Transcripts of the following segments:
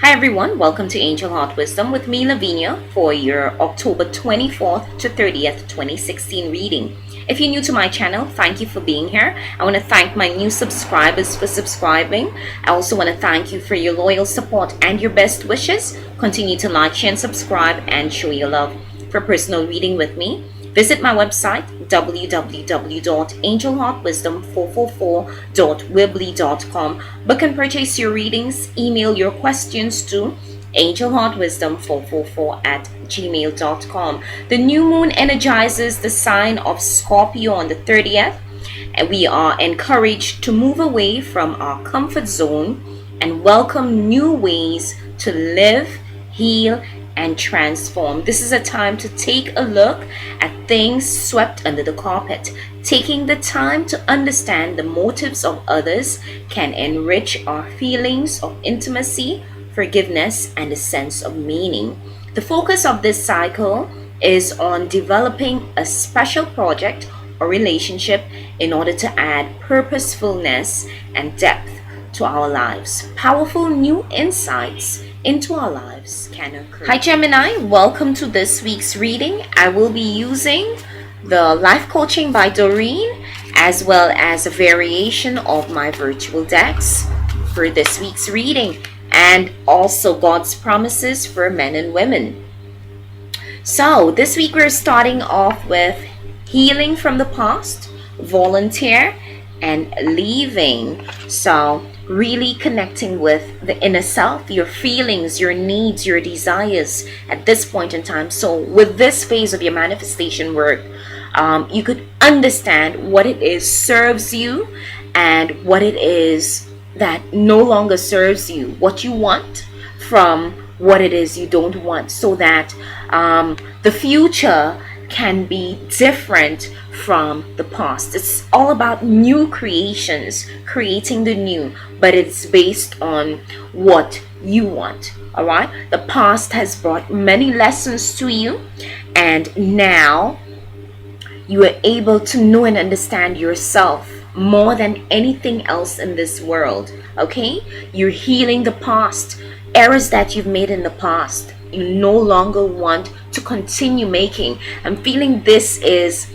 Hi everyone, welcome to Angel Heart Wisdom with me, Lavinia, for your October 24th to 30th, 2016 reading. If you're new to my channel, thank you for being here. I want to thank my new subscribers for subscribing. I also want to thank you for your loyal support and your best wishes. Continue to like, share, and subscribe and show your love. For personal reading with me, visit my website www.angelheartwisdom444.weebly.com. Book and purchase your readings. Email your questions to angelheartwisdom444@gmail.com. The new moon energizes the sign of Scorpio on the 30th, and we are encouraged to move away from our comfort zone and welcome new ways to live, heal, and transform. This is a time to take a look at things swept under the carpet. Taking the time to understand the motives of others can enrich our feelings of intimacy, forgiveness, and a sense of meaning. The focus of this cycle is on developing a special project or relationship in order to add purposefulness and depth to our lives. Powerful new insights into our lives can occur. Hi Gemini, welcome to this week's reading. I will be using the Life Coaching by Doreen as well as a variation of my virtual decks for this week's reading, and also God's promises for men and women. So this week we're starting off with healing from the past, volunteer, and leaving. So really connecting with the inner self, your feelings, your needs, your desires at this point in time. So with this phase of your manifestation work, you could understand what it is serves you and what it is that no longer serves you, what you want from what it is you don't want, so that the future can be different from the past. It's all about new creations, creating the new, but it's based on what you want. All right, the past has brought many lessons to you, and now you are able to know and understand yourself more than anything else in this world. Okay, you're healing the past, errors that you've made in the past you no longer want to continue making. I'm feeling this is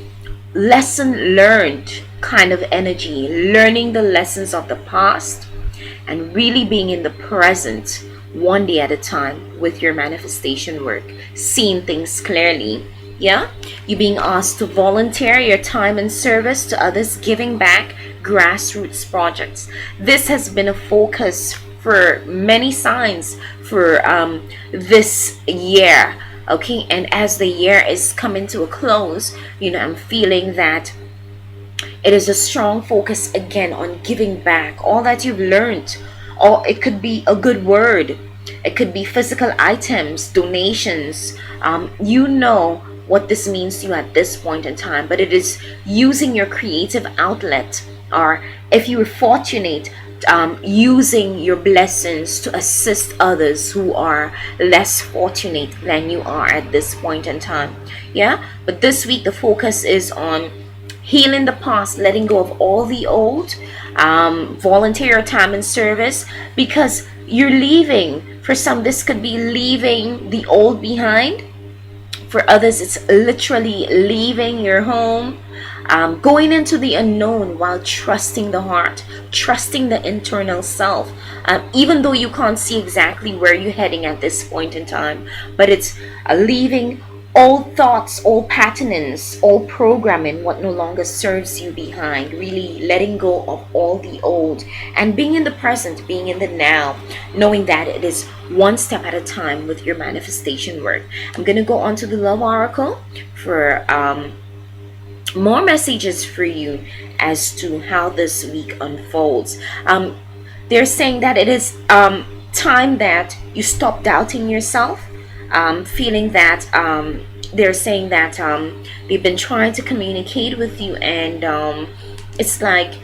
lesson learned kind of energy, learning the lessons of the past and really being in the present, one day at a time with your manifestation work, seeing things clearly. Yeah, you're being asked to volunteer your time and service to others, giving back, grassroots projects. This has been a focus for many signs for this year. Okay, and as the year is coming to a close, I'm feeling that it is a strong focus again on giving back all that you've learned. Or it could be a good word, it could be physical items, donations. What this means to you at this point in time, but it is using your creative outlet, or if you were fortunate, using your blessings to assist others who are less fortunate than you are at this point in time. Yeah, but this week the focus is on healing the past, letting go of all the old, volunteer time and service, because you're leaving. For some, this could be leaving the old behind. For others, it's literally leaving your home, going into the unknown while trusting the heart, trusting the internal self, even though you can't see exactly where you're heading at this point in time. But it's leaving old thoughts, old patternings, old programming, what no longer serves you behind. Really letting go of all the old and being in the present, being in the now, knowing that it is one step at a time with your manifestation work. I'm going to go on to the Love Oracle for more messages for you as to how this week unfolds. They're saying that it is time that you stop doubting yourself, feeling that they're saying that they've been trying to communicate with you, and it's like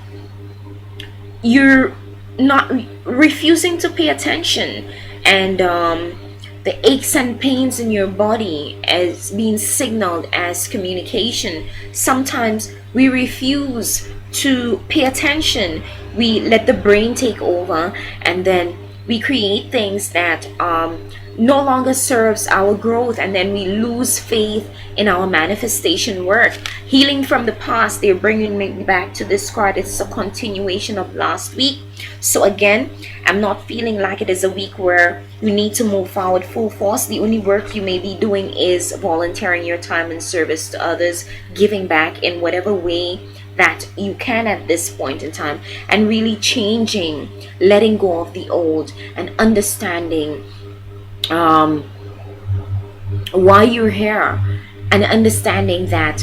you're not refusing to pay attention, and the aches and pains in your body as being signaled as communication. Sometimes we refuse to pay attention. We let the brain take over, and then We create things that no longer serves our growth, and then we lose faith in our manifestation work. Healing from the past, they're bringing me back to this card. It's a continuation of last week. So again, I'm not feeling like it is a week where you need to move forward full force. The only work you may be doing is volunteering your time in service to others, giving back in whatever way that you can at this point in time, and really changing, letting go of the old, and understanding why you're here, and understanding that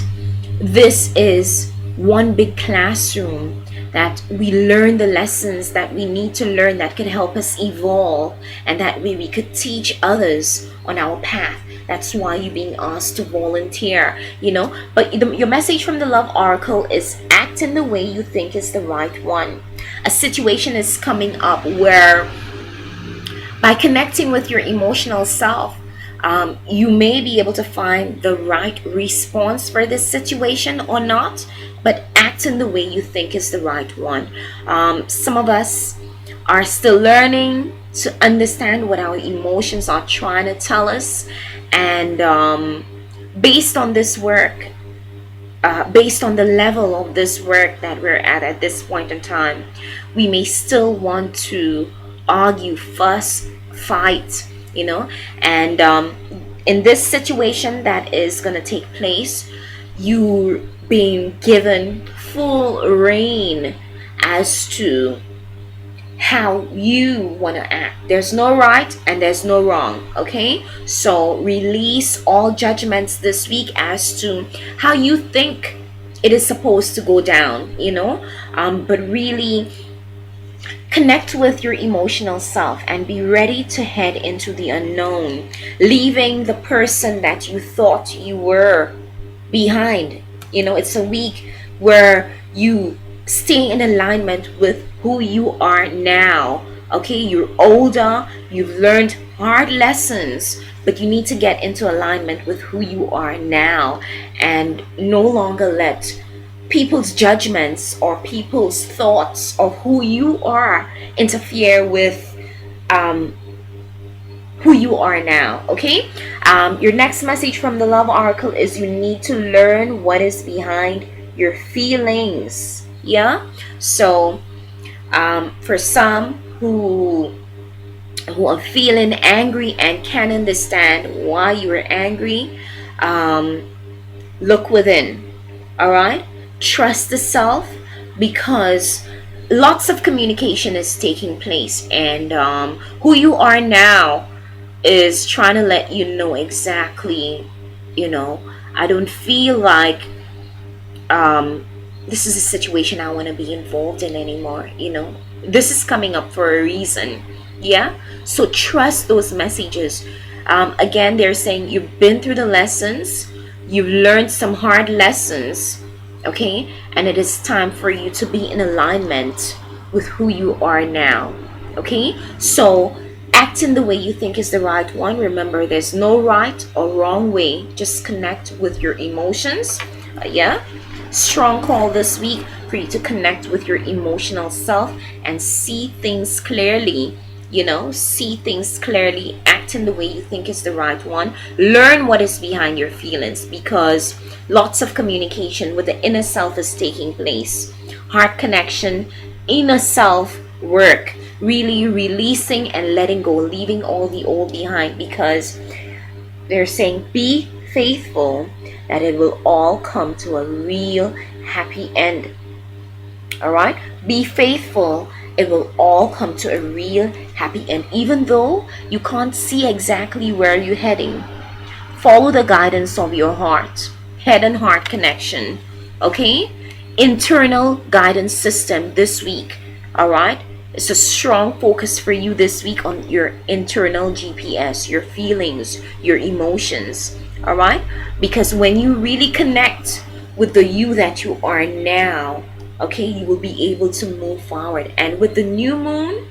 this is one big classroom, that we learn the lessons that we need to learn that could help us evolve, and that we could teach others on our path. That's why you're being asked to volunteer, But your message from the Love Oracle is act in the way you think is the right one. A situation is coming up where, by connecting with your emotional self, you may be able to find the right response for this situation or not, but act in the way you think is the right one. Some of us are still learning to understand what our emotions are trying to tell us, and based on this work, based on the level of this work that we're at this point in time, we may still want to argue, fuss, fight, and in this situation that is going to take place, you being given full reign as to how you want to act. There's no right and there's no wrong, okay? So release all judgments this week as to how you think it is supposed to go down, but really connect with your emotional self and be ready to head into the unknown, leaving the person that you thought you were behind. It's a week where you stay in alignment with who you are now. Okay, you're older, you've learned hard lessons, but you need to get into alignment with who you are now, and no longer let people's judgments or people's thoughts of who you are interfere with who you are now. Okay, your next message from the Love Oracle is you need to learn what is behind your feelings. Yeah, so for some who are feeling angry and can't understand why you're angry, look within. All right, trust the self, because lots of communication is taking place, and who you are now is trying to let you know exactly, I don't feel like this is a situation I want to be involved in anymore. This is coming up for a reason. Yeah, so trust those messages. Again, they're saying you've been through the lessons, you've learned some hard lessons, okay, and it is time for you to be in alignment with who you are now. Okay, so act in the way you think is the right one. Remember, there's no right or wrong way, just connect with your emotions. Yeah, strong call this week for you to connect with your emotional self and see things clearly. See things clearly, act in the way you think is the right one. Learn what is behind your feelings, because lots of communication with the inner self is taking place. Heart connection, inner self work, really releasing and letting go, leaving all the old behind, because they're saying be faithful, that it will all come to a real happy end. All right, be faithful, it will all come to a real happy end. Even though you can't see exactly where you're heading, follow the guidance of your heart, head and heart connection. Okay, internal guidance system this week. All right, it's a strong focus for you this week on your internal GPS, your feelings, your emotions. All right, because when you really connect with the you that you are now, okay, you will be able to move forward. And with the new moon,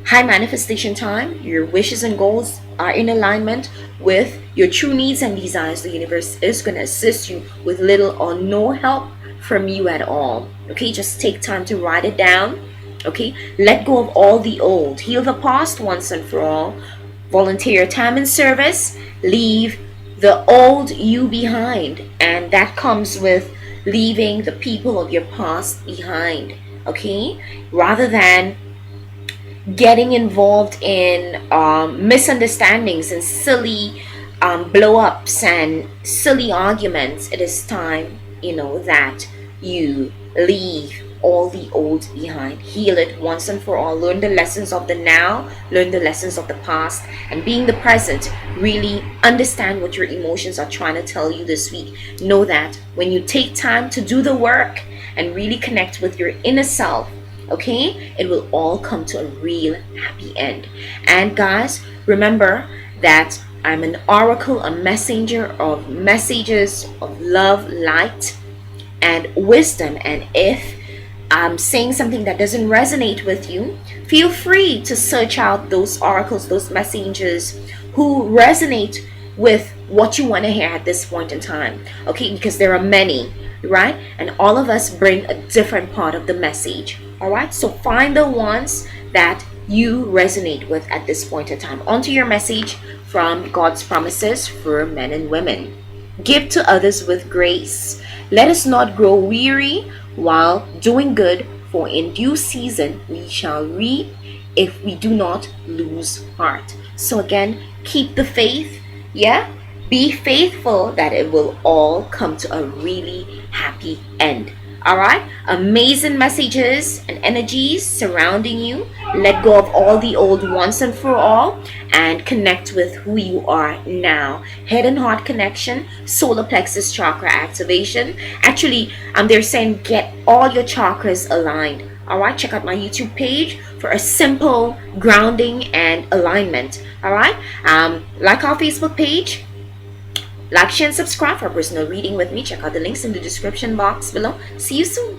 high manifestation time, your wishes and goals are in alignment with your true needs and desires. The universe is going to assist you with little or no help from you at all. Okay, just take time to write it down, Okay, let go of all the old, heal the past once and for all, volunteer time in service, leave the old you behind, and that comes with leaving the people of your past behind. Okay, rather than getting involved in misunderstandings and silly blow ups and silly arguments, it is time, that you leave all the old behind. Heal it once and for all. Learn the lessons of the now, learn the lessons of the past, and being the present, really understand what your emotions are trying to tell you this week. Know that when you take time to do the work and really connect with your inner self, okay, it will all come to a real happy end. And guys, remember that I'm an oracle, a messenger of messages of love, light, and wisdom. And if I'm saying something that doesn't resonate with you, feel free to search out those oracles, those messengers who resonate with what you want to hear at this point in time. Okay, because there are many, right? And all of us bring a different part of the message. All right, so find the ones that you resonate with at this point in time. Onto your message from God's promises for men and women. Give to others with grace. Let us not grow weary while doing good, for in due season we shall reap if we do not lose heart. So again, keep the faith. Yeah, be faithful that it will all come to a really happy end. All right, amazing messages and energies surrounding you. Let go of all the old once and for all, and connect with who you are now. Head and heart connection, solar plexus chakra activation. Actually, they're saying get all your chakras aligned. All right, check out my YouTube page for a simple grounding and alignment. All right, like our Facebook page. Like, share, and subscribe for personal reading with me. Check out the links in the description box below. See you soon.